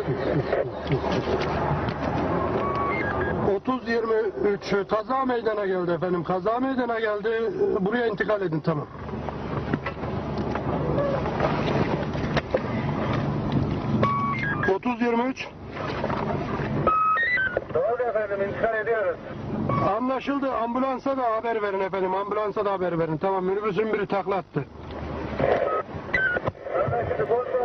...30-23 kaza meydana geldi efendim. Kaza meydana geldi. Buraya intikal edin, tamam. ...30-23. Doğru efendim, intikal ediyoruz. Anlaşıldı. Ambulansa da haber verin efendim. Ambulansa da haber verin. Tamam, minibüsün biri takla attı. Anlaşıldı, bozma.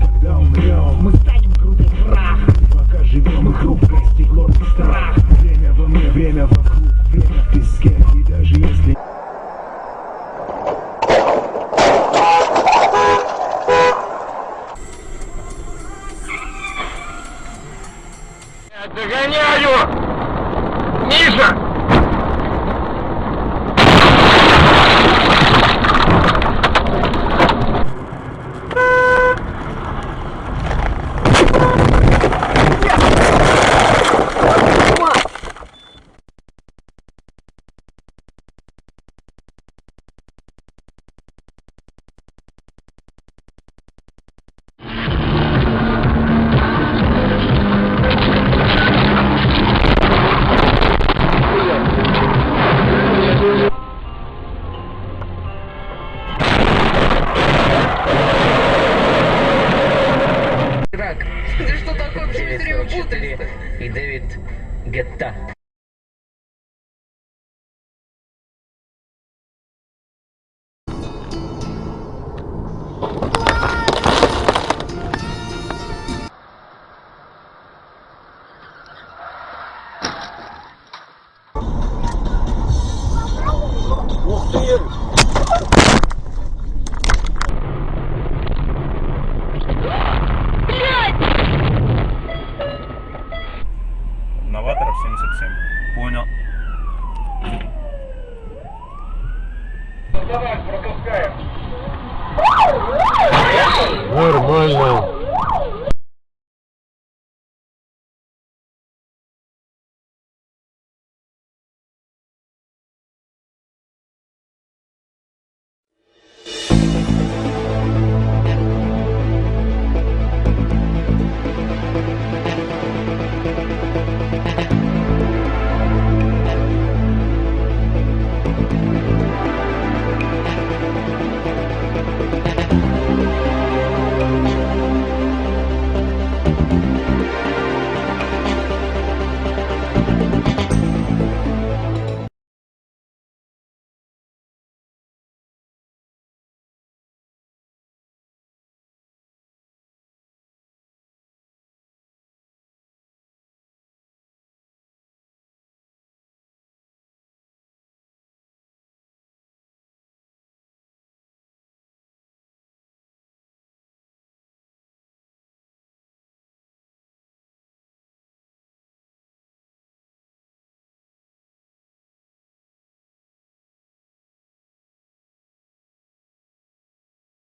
Когда умрем, мы станем крутым прах. Пока живем, и хрупкое стекло страх. Время во мне, время вокруг, время в песке. И даже если... Я догоняю! Миша! Ты что такое? Почему все время путаешься? И Дэвид Гетта. Ух ты! Новаторов 77. Понял. Давай, пропускаем. Нормально.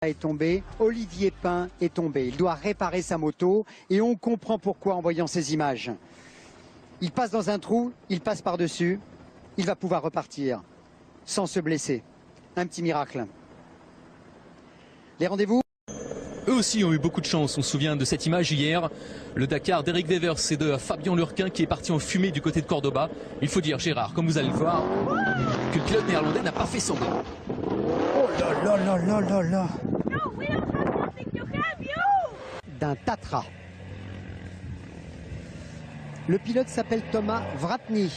Est tombé, Olivier Pain est tombé. Il doit réparer sa moto et on comprend pourquoi en voyant ces images. Il passe dans un trou, il passe par-dessus, il va pouvoir repartir sans se blesser. Un petit miracle. Les rendez-vous? Eux aussi ont eu beaucoup de chance, on se souvient de cette image hier. Le Dakar d'Eric Wevers et de Fabien Lurquin qui est parti en fumée du côté de Cordoba. Il faut dire, Gérard, comme vous allez le voir, que le pilote néerlandais n'a pas fait semblant. Oh là là là là là là! D'un Tatra. Le pilote s'appelle Thomas Vratny.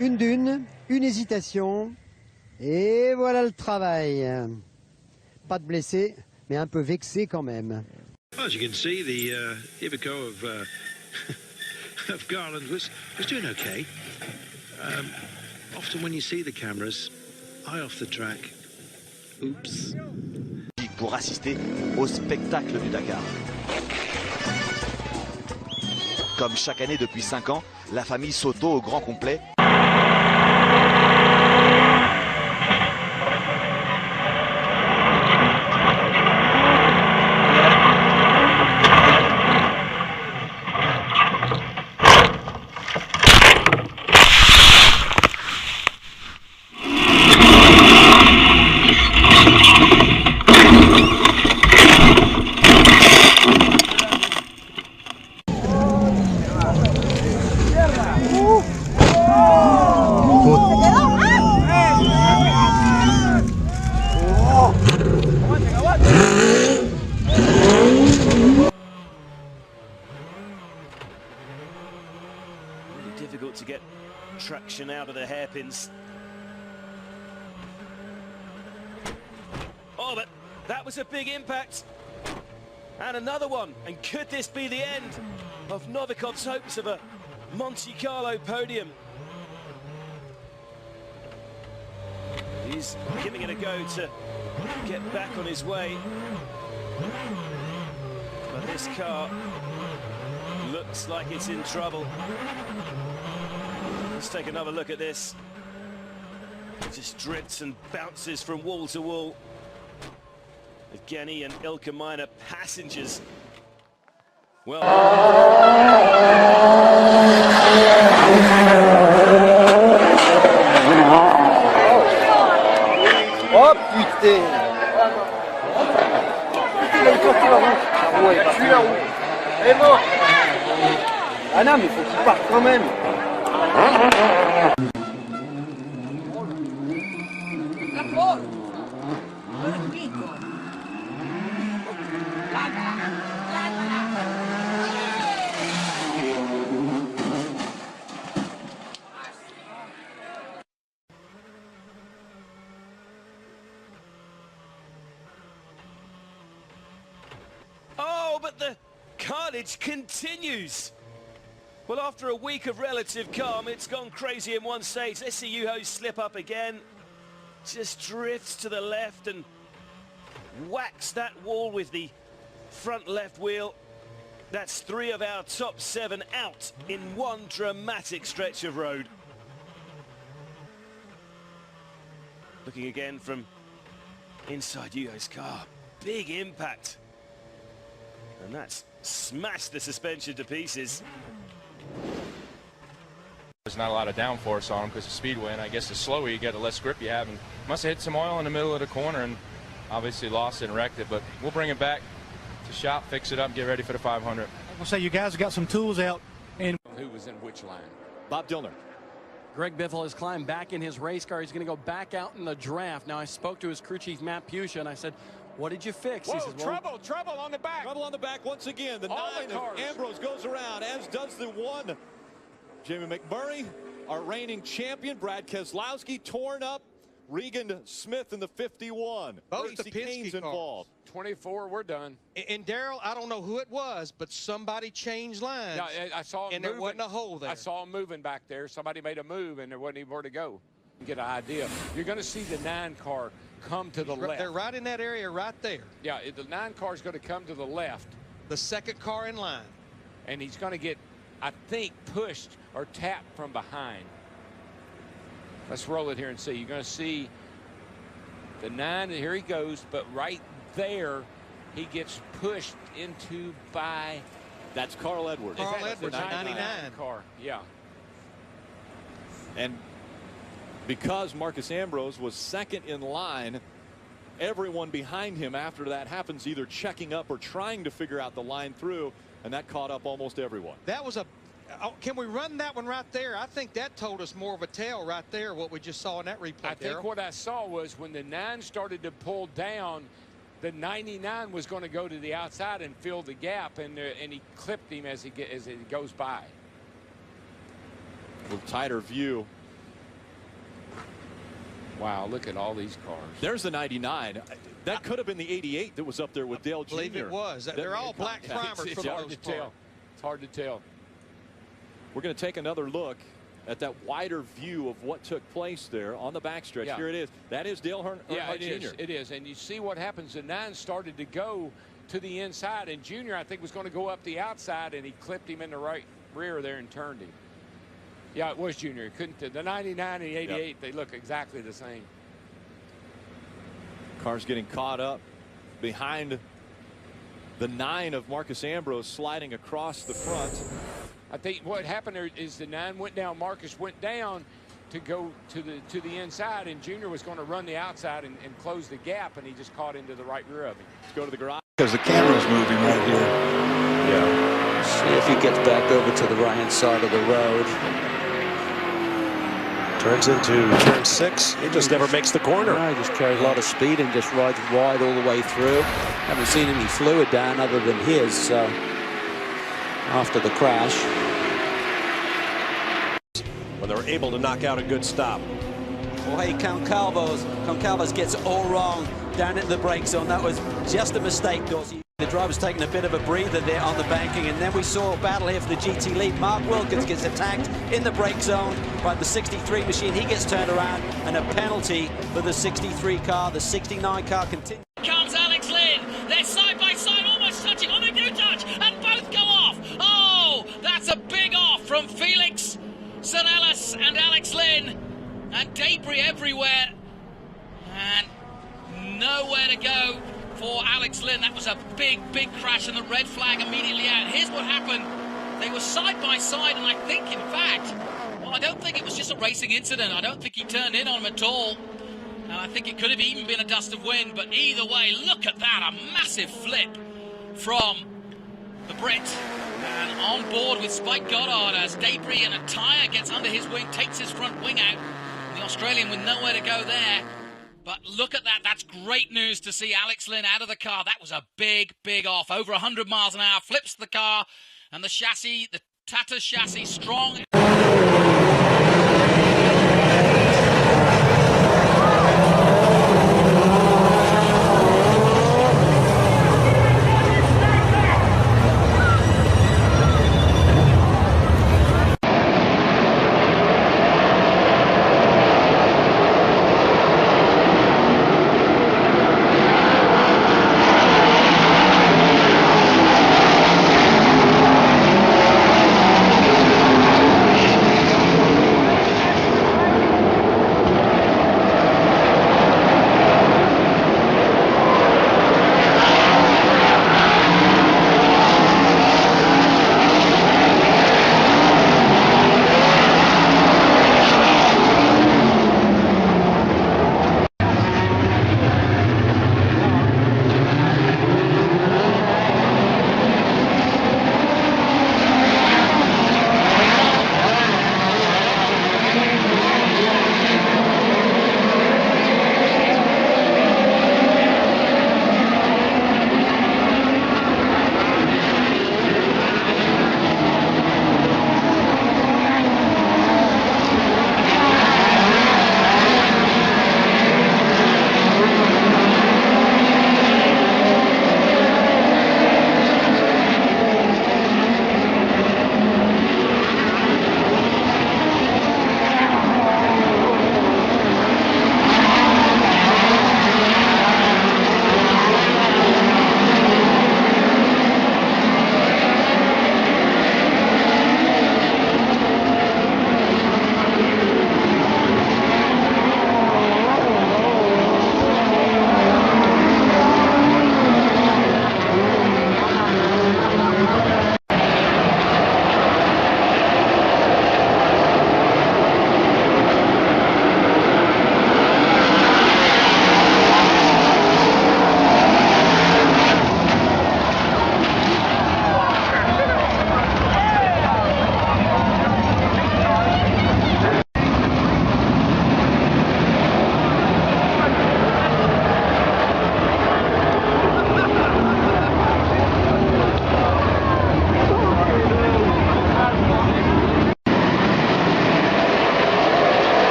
Une dune, une hésitation, et voilà le travail. Pas de blessé, mais un peu vexé quand même. As you can see, the Iveco of Garland was doing okay. Often when you see the cameras, eye off the track. Oops. pour assister au spectacle du Dakar. Comme chaque année depuis 5 ans, la famille Soto au grand complet. Difficult to get traction out of the hairpins. Oh, but that was a big impact. And another one. And could this be the end of Novikov's hopes of a Monte Carlo podium? He's giving it a go to get back on his way. But this car looks like it's in trouble. Let's take another look at this. It just drifts and bounces from wall to wall. Evgeny and Ilka Minor passengers. Well. Oh putain! Ah non, mais il faut qu'il parte quand même. Oh, but the carnage continues. Well, after a week of relative calm, it's gone crazy in one stage. Let's see Yuho slip up again. Just drifts to the left and whacks that wall with the front left wheel. That's 3 of our top 7 out in one dramatic stretch of road. Looking again from inside Yuho's car. Big impact. And that's smashed the suspension to pieces. There's not a lot of downforce on him because of speedway, and I guess the slower you get, the less grip you have. And must have hit some oil in the middle of the corner and obviously lost it and wrecked it. But we'll bring it back to shop, fix it up, and get ready for the 500. We'll say you guys have got some tools out. And who was in which line? Bob Dillner. Greg Biffle has climbed back in his race car. He's going to go back out in the draft. Now, I spoke to his crew chief, Matt Pusha, and I said, what did you fix? Whoa, he says, well, trouble on the back. Trouble on the back once again. The 9 of Ambrose goes around, as does the 1. Jamie McMurray, our reigning champion. Brad Keselowski torn up. Regan Smith in the 51. Both the Penske involved. 24, we're done. And Darrell, I don't know who it was, but somebody changed lines. Yeah, I saw him and moving. there wasn't a hole there. I saw him moving back there. Somebody made a move, and there wasn't anywhere to go. Get an idea. You're going to see the 9 car come to the left. They're right in that area right there. Yeah, the 9 car is going to come to the left. The second car in line. And he's going to get, I think, pushed or tapped from behind. Let's roll it here and see. You're going to see the 9, and here he goes, but right there, he gets pushed into by... That's Carl Edwards. Carl Edwards, 99 car, yeah. And because Marcus Ambrose was second in line, everyone behind him after that happens either checking up or trying to figure out the line through, and that caught up almost everyone. That was a... can we run that one right there? I think that told us more of a tale right there, what we just saw in that replay. I think what I saw was when the 9 started to pull down, the 99 was going to go to the outside and fill the gap, and he clipped him as he goes by. A little tighter view. Wow, look at all these cars. There's the 99. That could have been the 88 that was up there with Dale Jr. I believe it was. They're all black primers for the most part. It's hard to tell. We're going to take another look at that wider view of what took place there on the backstretch. Yeah. Here it is. That is Dale Earnhardt Jr. It is. And you see what happens. The 9 started to go to the inside, and Junior, I think, was going to go up the outside, and he clipped him in the right rear there and turned him. Yeah, it was Junior. He couldn't. The 99 and the 88, they look exactly the same. Car's getting caught up behind the 9 of Marcus Ambrose, sliding across the front. I think what happened there is the 9 went down, Marcus went down to go to the inside, and Junior was going to run the outside and close the gap, and he just caught into the right rear of him. Let's go to the garage. Because the camera's moving right here. Yeah. See if he gets back over to the right-hand side of the road. Turns into turn 6. He just never makes the corner. No, he just carries a lot of speed and just rides wide all the way through. Haven't seen any fluid down other than his after the crash. When they're able to knock out a good stop. Well, hey, Concalves gets it all wrong down into the brake zone. That was just a mistake, Dorsey. The driver's taking a bit of a breather there on the banking, and then we saw a battle here for the GT lead. Mark Wilkins gets attacked in the brake zone by the 63 machine. He gets turned around, and a penalty for the 63 car. The 69 car continues. Comes Alex Lynn. They're side by side, almost touching. Oh, they do touch, and both go off. Oh, that's a big off from Felix Sanellis and Alex Lynn, and debris everywhere, and nowhere to go for Alex Lynn. That was a big crash, and the red flag immediately out. Here's what happened. They were side by side, and I think, in fact, well, I don't think it was just a racing incident. I don't think he turned in on him at all. And I think it could have even been a dust of wind, but either way, look at that, a massive flip from the Brit. And on board with Spike Goddard as debris and a tyre gets under his wing, takes his front wing out. The Australian with nowhere to go there. But look at that. That's great news to see Alex Lynn out of the car. That was a big off. Over 100 miles an hour. Flips the car. And the chassis, the Tata chassis, strong.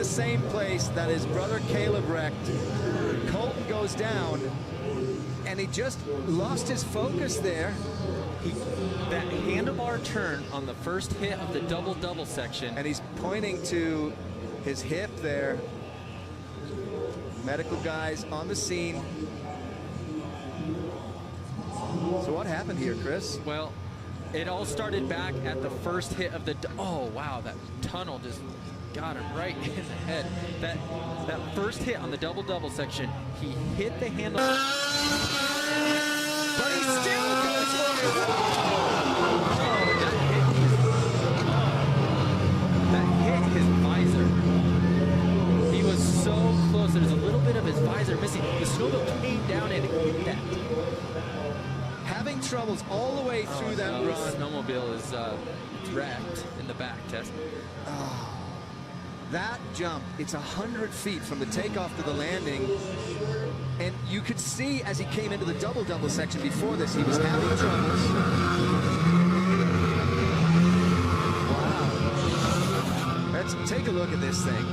same place that his brother Caleb wrecked. Colton goes down, and he just lost his focus there. That handlebar turn on the first hit of the double-double section. And he's pointing to his hip there. Medical guys on the scene. So what happened here, Chris? Well, it all started back at the first hit of the... Oh, wow, that tunnel just got him right in the head. That first hit on the double-double section, he hit the handle... But he still goes for it! That hit his visor. He was so close. There's a little bit of his visor missing. The snowmobile came down and hit that. Having troubles all the way through that run. The snowmobile is wrecked in the back test. Oh, that jump, it's 100 feet from the takeoff to the landing. And you could see as he came into the double-double section before this, he was having troubles. Wow. Let's take a look at this thing.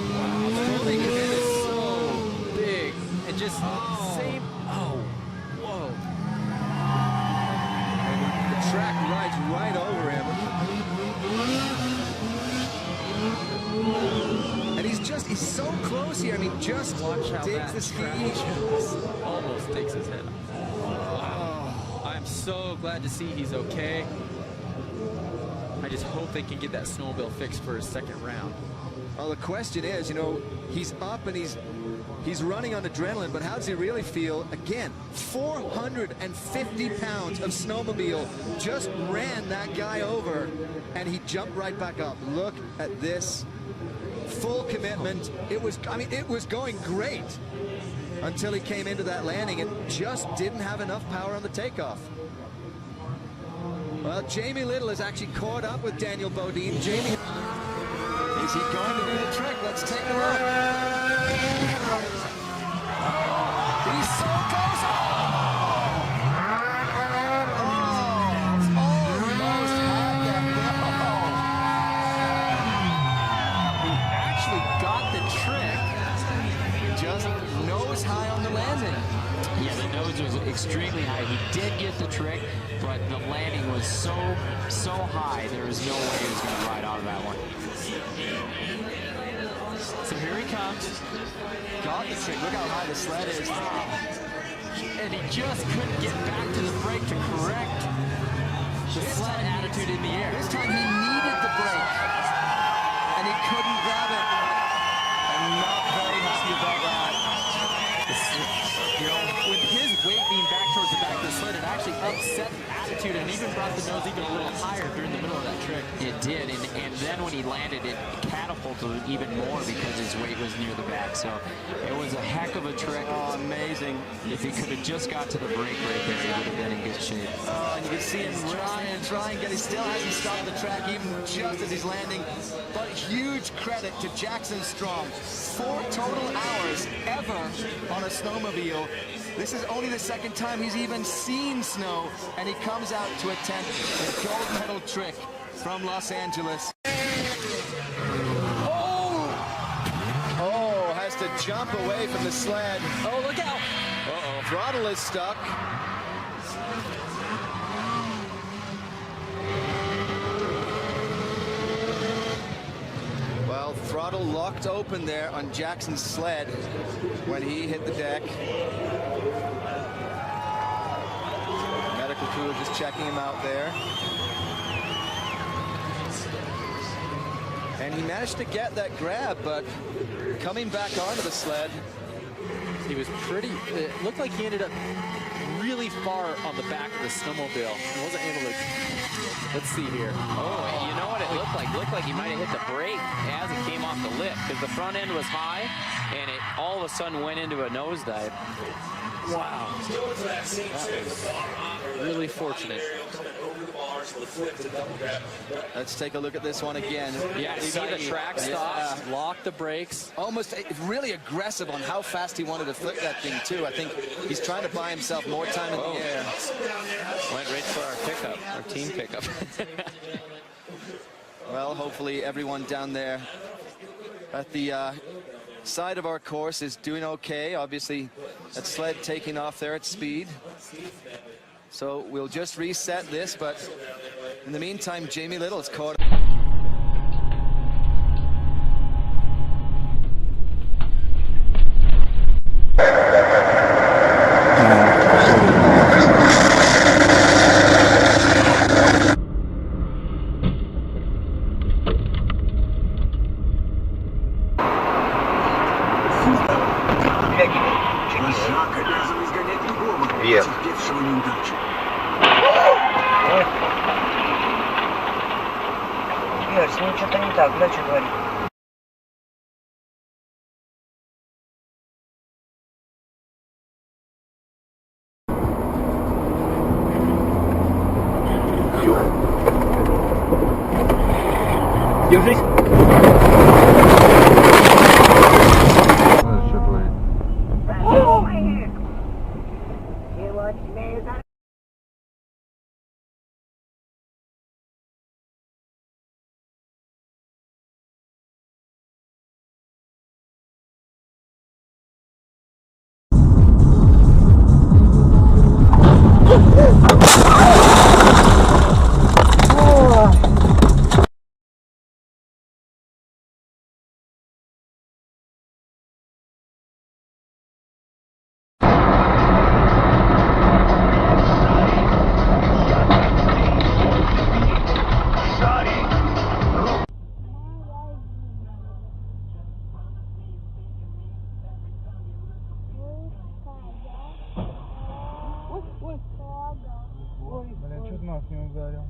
Wow, floating event is so big. And just same... Oh, whoa. And the track rides right over him. And he's so close here. I mean, just digs the ski. Almost takes his head off. Wow. I'm so glad to see he's okay. I just hope they can get that snowmobile fixed for his second round. Well, the question is, you know, he's up and he's running on adrenaline, but how does he really feel? Again, 450 pounds of snowmobile just ran that guy over, and he jumped right back up. Look at this. Full commitment. It was going great until he came into that landing and just didn't have enough power on the takeoff. Well, Jamie Little has actually caught up with Daniel Bodine. Jamie, is he going to do the trick? Let's take a look. He's so close. Just nose high on the landing. Yeah, the nose was extremely high. He did get the trick, but the landing was so high, there was no way he was going to ride out of that one. So here he comes. Got the trick. Look how high the sled is. And he just couldn't get back to the brake to correct the sled attitude in the air. This time he needed the brake, and he couldn't grab it. I'm not very happy about that. You know, with his weight being back towards the back of the sled, it actually upset the attitude and even brought the nose even a little higher during the middle of that trick. It did, and then when he landed, it catapulted even more because his weight was near the back. So it was a heck of a trick. Oh, amazing. If he could have just got to the brake right there, he would have been in good shape. Oh, and you can see him trying, yet he still hasn't stopped the track even just as he's landing. But huge credit to Jackson Strong. 4 total hours ever on a snowmobile. This is only the second time he's even seen snow, and he comes out to attempt the gold medal trick from Los Angeles. Oh, has to jump away from the sled. Oh, look out! Uh-oh, throttle is stuck. Well, throttle locked open there on Jackson's sled when he hit the deck. Medical crew just checking him out there. And he managed to get that grab, but coming back onto the sled, He was pretty, it looked like he ended up really far on the back of the snowmobile. He wasn't able to, let's see here. Oh, you know what it looked like? It looked like he might have hit the brake as it came off the lip because the front end was high and it all of a sudden went into a nosedive. Wow. That was really fortunate. Let's take a look at this one again. Yeah, see the track stop, lock the brakes. Almost really aggressive on how fast he wanted to flip that thing too. I think he's trying to buy himself more time in the air. Went right for our pickup, our team pickup. Well, hopefully everyone down there at the side of our course is doing okay. Obviously, that sled taking off there at speed. So we'll just reset this, but in the meantime, Jamie Little's caught. Вверх. Игорь, с ним что-то не так, да, что говорит? Держись. Блин, чуть нос не ударил.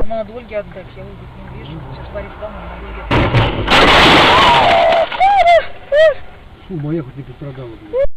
Надо Ольге отдать, я Ольгу не вижу. Сейчас Борис дома, надо Ольге. Фу, моя хоть не пострадала, блин.